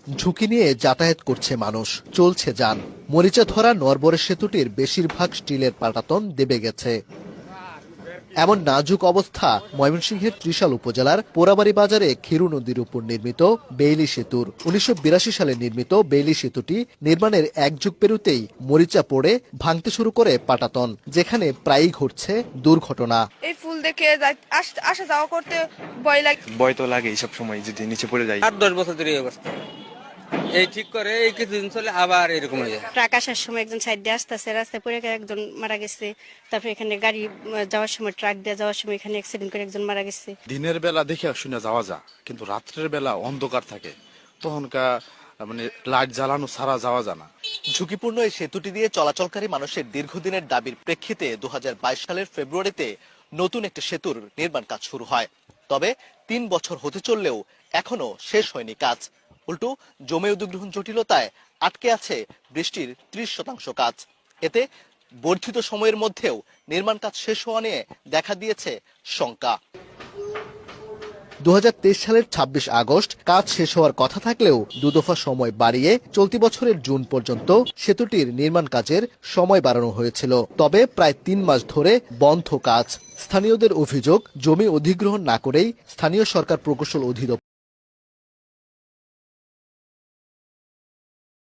ঝুঁকি নিয়ে যাতায়াত করছে মানুষ, চলছে যান। মরিচা ধরা নরবরে সেতুটির বেশিরভাগ স্টিলের পাটাতন দেবে গেছে। এমন নাজুক অবস্থা ময়মনসিংহের ত্রিশাল উপজেলার পোড়াবাড়ি বাজারে খিরু নদীর উপর নির্মিত বেইলি সেতুর। ১৯৮২ সালে নির্মিত বেইলি সেতুটি নির্মাণের এক যুগ পেরুতেই মরিচা পড়ে ভাঙতে শুরু করে পাটাতন, যেখানে প্রায়ই ঘটছে দুর্ঘটনা। এই ফুল দেখে আসা যাওয়া করতে ভয় তো লাগে এইসব সময় যদি নিচে পড়ে যায়। ৮-১০ বছর ধরে এই অবস্থা। এই ঠিক করে এই কিছুদিন চলে আবার এরকম হয়ে যায়। ট্রাক আসার সময় একজন সাইড দিয়ে আসতেছে, রাস্তায় পড়ে একজন মারা গেছে। তারপরে এখানে গাড়ি যাওয়ার সময়, ট্রাক দিয়ে যাওয়ার সময় এখানে অ্যাক্সিডেন্ট করে একজন মারা গেছে। দিনের বেলা দেখে শুনে যাওয়া যায়, কিন্তু রাত্রের বেলা অন্ধকার থাকে, তখনকার লাইট জ্বালানো ছাড়া যাওয়া যায় না। ঝুঁকিপূর্ণ এই সেতুটি দিয়ে চলাচলকারী মানুষের দীর্ঘদিনের দাবির প্রেক্ষিতে ২০২২ সালের ফেব্রুয়ারিতে নতুন একটি সেতুর নির্মাণ কাজ শুরু হয়। তবে ৩ বছর হতে চললেও এখনো শেষ হয়নি কাজ। উল্টো জমি অধিগ্রহণ জটিলতায় আটকে আছে বৃষ্টির ৩০% কাজ। এতে বর্ধিত সময়ের মধ্যেও নির্মাণ কাজ শেষ হওয়া নিয়ে দেখা দিয়েছে শঙ্কা। ২০২৩ সালের ২৬ আগস্ট কাজ শেষ হওয়ার কথা থাকলেও দুদফা সময় বাড়িয়ে চলতি বছরের জুন পর্যন্ত সেতুটির নির্মাণ কাজের সময় বাড়ানো হয়েছিল। তবে প্রায় ৩ মাস ধরে বন্ধ কাজ। স্থানীয়দের অভিযোগ, জমি অধিগ্রহণ না করেই স্থানীয় সরকার প্রকৌশল অধিদপ্তর